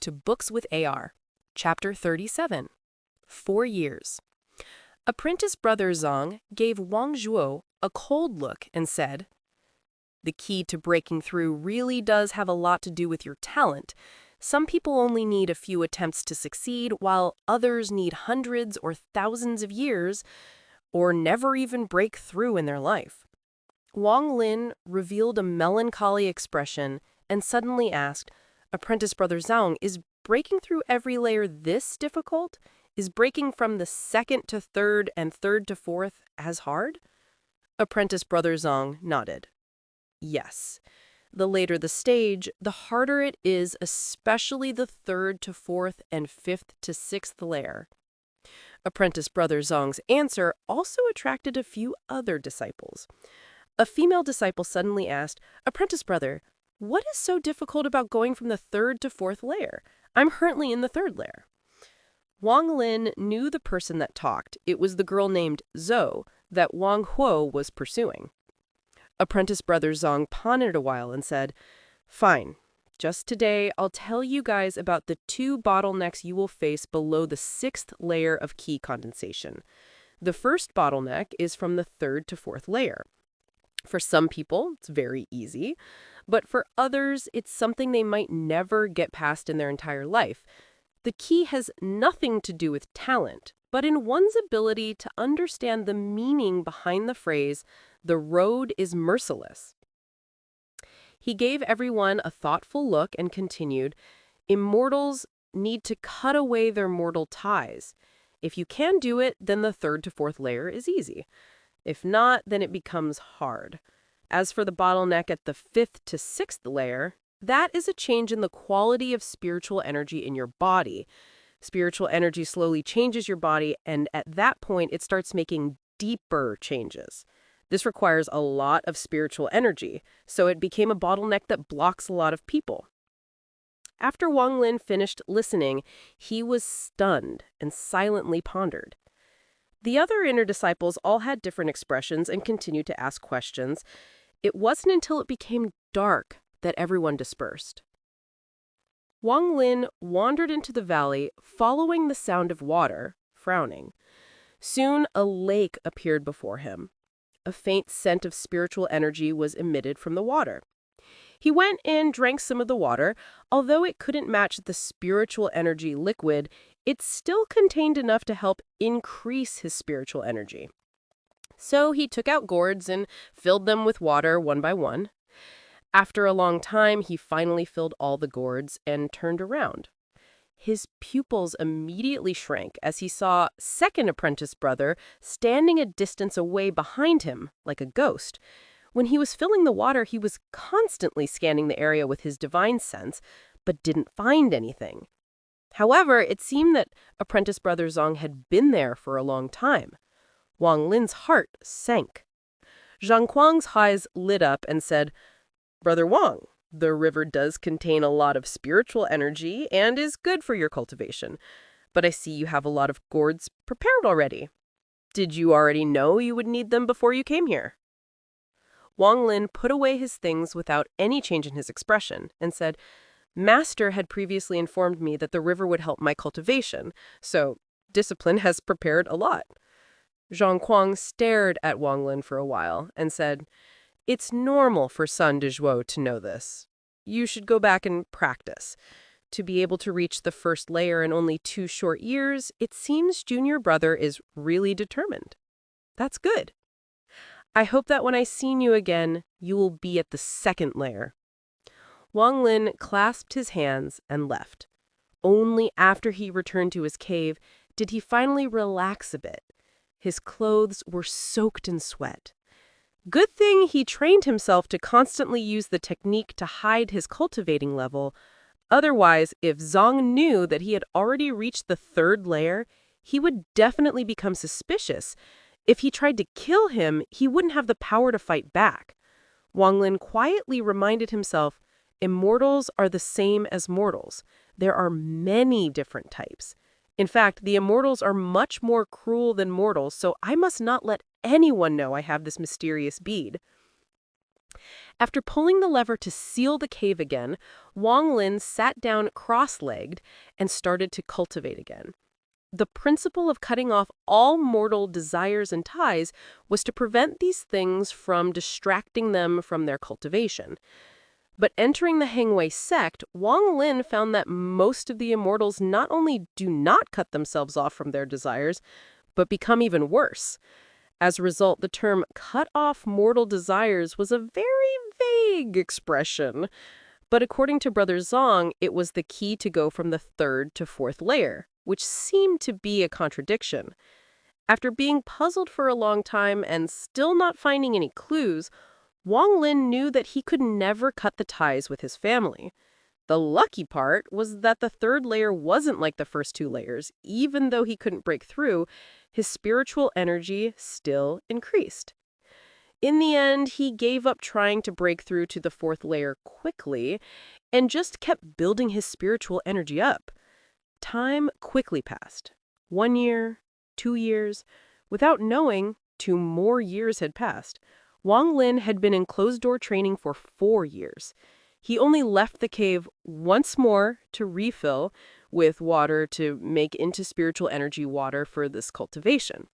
to Books with AR, Chapter 37, 4 Years. Apprentice Brother Zong gave Wang Zhuo a cold look and said, "The key to breaking through really does have a lot to do with your talent. Some people only need a few attempts to succeed, while others need hundreds or thousands of years, or never even break through in their life." Wang Lin revealed a melancholy expression and suddenly asked, "Apprentice Brother Zong, is breaking through every layer this difficult? Is breaking from the second to third and third to fourth as hard?" Apprentice Brother Zong nodded. "Yes. The later the stage, the harder it is, especially the third to fourth and fifth to sixth layer." Apprentice Brother Zong's answer also attracted a few other disciples. A female disciple suddenly asked, "Apprentice Brother, what is so difficult about going from the third to fourth layer? I'm currently in the third layer." Wang Lin knew the person that talked. It was the girl named Zhou that Wang Huo was pursuing. Apprentice Brother Zong pondered a while and said, "Fine. Just today, I'll tell you guys about the 2 bottlenecks you will face below the 6th layer of key condensation. The first bottleneck is from the 3rd to 4th layer. For some people, it's very easy, but for others, it's something they might never get past in their entire life. The key has nothing to do with talent, but in one's ability to understand the meaning behind the phrase, 'The road is merciless.'" He gave everyone a thoughtful look and continued, "Immortals need to cut away their mortal ties. If you can do it, then the 3rd to 4th layer is easy. If not, then it becomes hard. As for the bottleneck at the 5th to 6th layer, that is a change in the quality of spiritual energy in your body. Spiritual energy slowly changes your body, and at that point, it starts making deeper changes. This requires a lot of spiritual energy, so it became a bottleneck that blocks a lot of people." After Wang Lin finished listening, he was stunned and silently pondered. The other inner disciples all had different expressions and continued to ask questions. It wasn't until it became dark that everyone dispersed. Wang Lin wandered into the valley, following the sound of water, frowning. Soon a lake appeared before him. A faint scent of spiritual energy was emitted from the water. He went and drank some of the water. Although it couldn't match the spiritual energy liquid, it still contained enough to help increase his spiritual energy. So he took out gourds and filled them with water one by one. After a long time, he finally filled all the gourds and turned around. His pupils immediately shrank as he saw second apprentice brother standing a distance away behind him, like a ghost. When he was filling the water, he was constantly scanning the area with his divine sense, but didn't find anything. However, it seemed that apprentice Brother Zong had been there for a long time. Wang Lin's heart sank. Zhang Kuang's eyes lit up and said, "Brother Wang, the river does contain a lot of spiritual energy and is good for your cultivation, but I see you have a lot of gourds prepared already. Did you already know you would need them before you came here?" Wang Lin put away his things without any change in his expression and said, "Master had previously informed me that the river would help my cultivation, so discipline has prepared a lot." Zhang Kuang stared at Wang Lin for a while and said, "It's normal for Sun Dazhu to know this. You should go back and practice. To be able to reach the 1st layer in only 2 short years, it seems junior brother is really determined. That's good. I hope that when I see you again, you will be at the 2nd layer." Wang Lin clasped his hands and left. Only after he returned to his cave did he finally relax a bit. His clothes were soaked in sweat. Good thing he trained himself to constantly use the technique to hide his cultivating level. Otherwise, if Zong knew that he had already reached the 3rd layer, he would definitely become suspicious. If he tried to kill him, he wouldn't have the power to fight back. Wang Lin quietly reminded himself, immortals are the same as mortals. There are many different types. In fact, the immortals are much more cruel than mortals, so I must not let anyone know I have this mysterious bead. After pulling the lever to seal the cave again, Wang Lin sat down cross-legged and started to cultivate again. The principle of cutting off all mortal desires and ties was to prevent these things from distracting them from their cultivation. But entering the Hengwei sect, Wang Lin found that most of the immortals not only do not cut themselves off from their desires, but become even worse. As a result, the term cut off mortal desires was a very vague expression. But according to Brother Zong, it was the key to go from the third to fourth layer, which seemed to be a contradiction. After being puzzled for a long time and still not finding any clues, Wang Lin knew that he could never cut the ties with his family. The lucky part was that the third layer wasn't like the first two layers. Even though he couldn't break through, his spiritual energy still increased. In the end, he gave up trying to break through to the fourth layer quickly and just kept building his spiritual energy up. Time quickly passed. 1 year, 2 years. Without knowing, 2 more years had passed. Wang Lin had been in closed-door training for 4 years. He only left the cave once more to refill with water to make into spiritual energy water for this cultivation.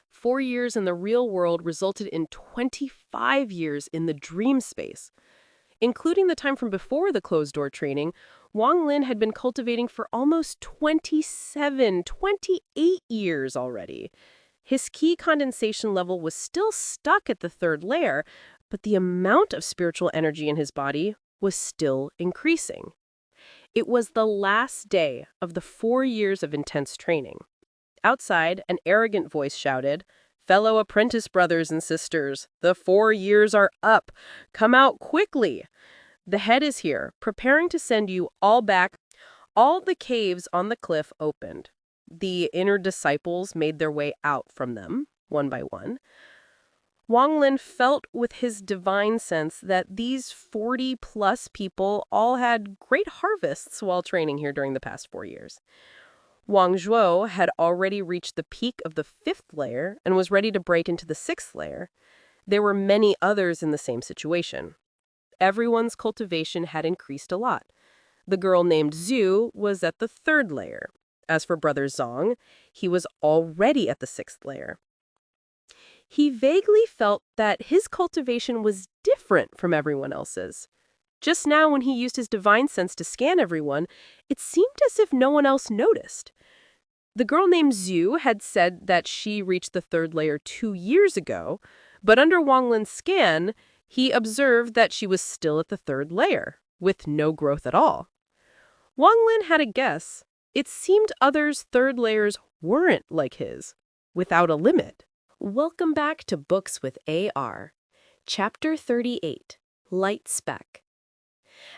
4 years in the real world resulted in 25 years in the dream space. Including the time from before the closed-door training, Wang Lin had been cultivating for almost 28 years already. His key condensation level was still stuck at the third layer, but the amount of spiritual energy in his body was still increasing. It was the last day of the 4 years of intense training. Outside, an arrogant voice shouted, "Fellow apprentice brothers and sisters, the 4 years are up. Come out quickly. The head is here, preparing to send you all back." All the caves on the cliff opened. The inner disciples made their way out from them, one by one. Wang Lin felt with his divine sense that these 40-plus people all had great harvests while training here during the past 4 years. Wang Zhuo had already reached the peak of the 5th layer and was ready to break into the 6th layer. There were many others in the same situation. Everyone's cultivation had increased a lot. The girl named Zhu was at the 3rd layer. As for Brother Zong, he was already at the 6th layer. He vaguely felt that his cultivation was different from everyone else's. Just now, when he used his divine sense to scan everyone, it seemed as if no one else noticed. The girl named Zhu had said that she reached the 3rd layer 2 years ago, but under Wang Lin's scan, he observed that she was still at the 3rd layer, with no growth at all. Wang Lin had a guess. It seemed others' 3rd layers weren't like his, without a limit. Welcome back to Books with AR. Chapter 38, Light Speck.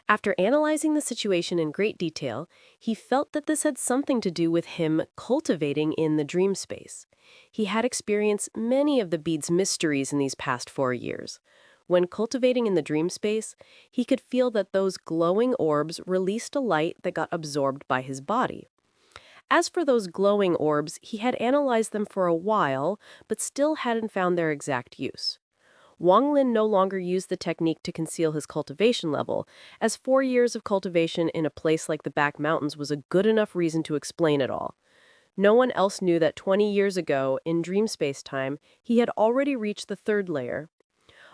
After analyzing the situation in great detail, he felt that this had something to do with him cultivating in the dream space. He had experienced many of the bead's mysteries in these past 4 years. When cultivating in the dream space, he could feel that those glowing orbs released a light that got absorbed by his body. As for those glowing orbs, he had analyzed them for a while, but still hadn't found their exact use. Wang Lin no longer used the technique to conceal his cultivation level, as 4 years of cultivation in a place like the back mountains was a good enough reason to explain it all. No one else knew that 20 years ago, in dream space time, he had already reached the 3rd layer.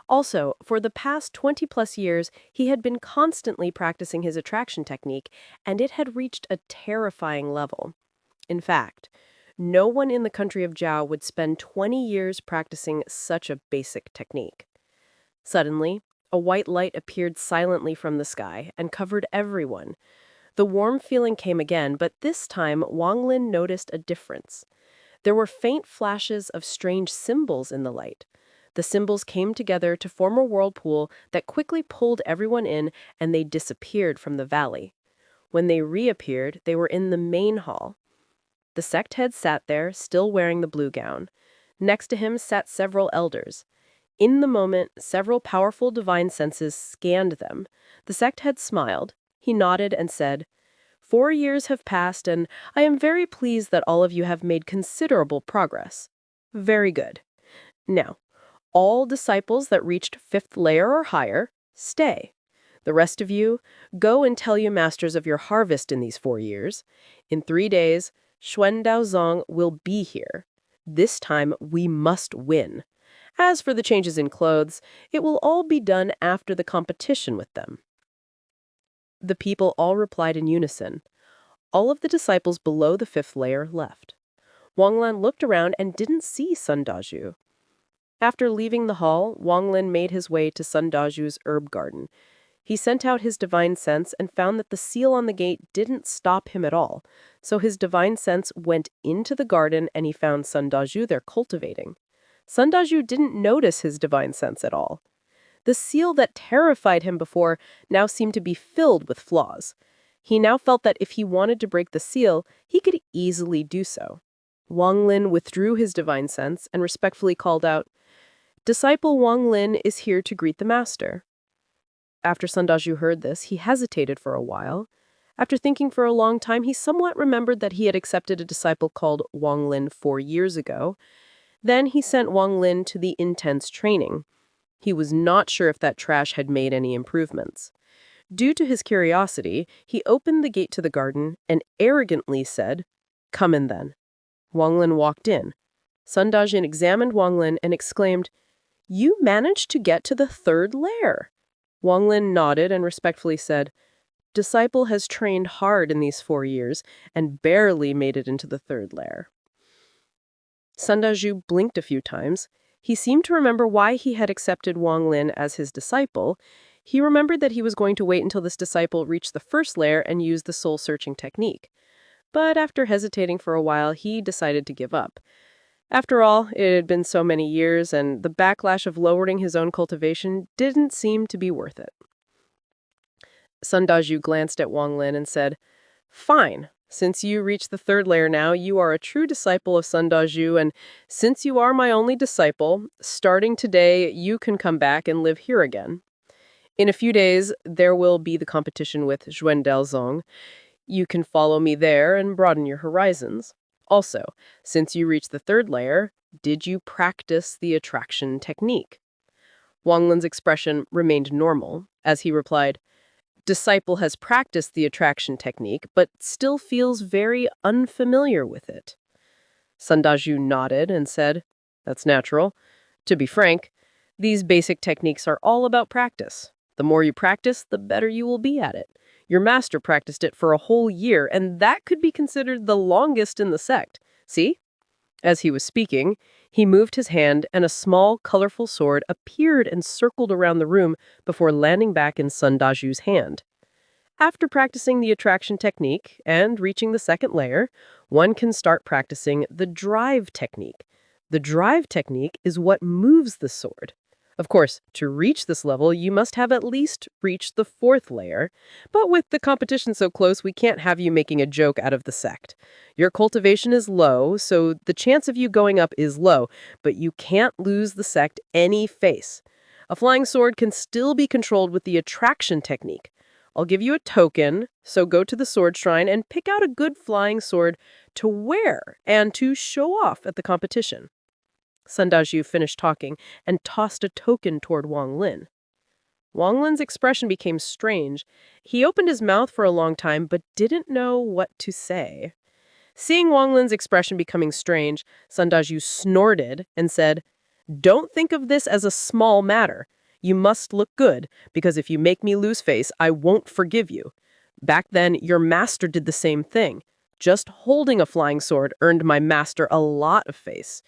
Also, for the past 20-plus years, he had been constantly practicing his attraction technique, and it had reached a terrifying level. In fact, no one in the country of Zhao would spend 20 years practicing such a basic technique. Suddenly, a white light appeared silently from the sky and covered everyone. The warm feeling came again, but this time Wang Lin noticed a difference. There were faint flashes of strange symbols in the light. The symbols came together to form a whirlpool that quickly pulled everyone in, and they disappeared from the valley. When they reappeared, they were in the main hall. The sect head sat there, still wearing the blue gown. Next to him sat several elders. In the moment, several powerful divine senses scanned them. The sect head smiled. He nodded and said, "4 years have passed, and I am very pleased that all of you have made considerable progress. Very good. Now, All disciples that reached 5th layer or higher, stay. The rest of you, go and tell your masters of your harvest in these 4 years. In 3 days, Xuan Dao Zong will be here. This time, we must win. As for the changes in clothes, it will all be done after the competition with them." The people all replied in unison. All of the disciples below the 5th layer left. Wang Lin looked around and didn't see Sun Dazhu. After leaving the hall, Wang Lin made his way to Sun Dazhu's herb garden. He sent out his divine sense and found that the seal on the gate didn't stop him at all, so his divine sense went into the garden and he found Sun Dazhu there cultivating. Sun Dazhu didn't notice his divine sense at all. The seal that terrified him before now seemed to be filled with flaws. He now felt that if he wanted to break the seal, he could easily do so. Wang Lin withdrew his divine sense and respectfully called out, "Disciple Wang Lin is here to greet the master." After Sun Dazhu heard this, he hesitated for a while. After thinking for a long time, he somewhat remembered that he had accepted a disciple called Wang Lin 4 years ago. Then he sent Wang Lin to the intense training. He was not sure if that trash had made any improvements. Due to his curiosity, he opened the gate to the garden and arrogantly said, "Come in then." Wang Lin walked in. Sun Dazhu examined Wang Lin and exclaimed, "You managed to get to the 3rd layer." Wang Lin nodded and respectfully said, "Disciple has trained hard in these 4 years and barely made it into the 3rd layer." Sun Dazhu blinked a few times. He seemed to remember why he had accepted Wang Lin as his disciple. He remembered that he was going to wait until this disciple reached the 1st layer and use the soul-searching technique. But after hesitating for a while, he decided to give up. After all, it had been so many years, and the backlash of lowering his own cultivation didn't seem to be worth it. Sun Dazhu glanced at Wang Lin and said, "Fine. Since you reach the 3rd layer now, you are a true disciple of Sun Dazhu, and since you are my only disciple, starting today, you can come back and live here again. In a few days, there will be the competition with Xuan Dao Zong. You can follow me there and broaden your horizons. Also, since you reached the 3rd layer, did you practice the attraction technique?" Wang Lin's expression remained normal as he replied, "Disciple has practiced the attraction technique, but still feels very unfamiliar with it." Sun Dazhu nodded and said, "That's natural. To be frank, these basic techniques are all about practice. The more you practice, the better you will be at it. Your master practiced it for a whole year, and that could be considered the longest in the sect. See?" As he was speaking, he moved his hand, and a small, colorful sword appeared and circled around the room before landing back in Sun Dazhu's hand. After practicing the attraction technique and reaching the 2nd layer, one can start practicing the drive technique. The drive technique is what moves the sword. Of course, to reach this level, you must have at least reached the 4th layer, but with the competition so close, we can't have you making a joke out of the sect. Your cultivation is low, so the chance of you going up is low, but you can't lose the sect any face. A flying sword can still be controlled with the attraction technique. I'll give you a token, so go to the sword shrine and pick out a good flying sword to wear and to show off at the competition." Sun Dazhu finished talking and tossed a token toward Wang Lin. Wang Lin's expression became strange. He opened his mouth for a long time, but didn't know what to say. Seeing Wang Lin's expression becoming strange, Sun Dazhu snorted and said, "Don't think of this as a small matter. You must look good, because if you make me lose face, I won't forgive you. Back then, your master did the same thing. Just holding a flying sword earned my master a lot of face.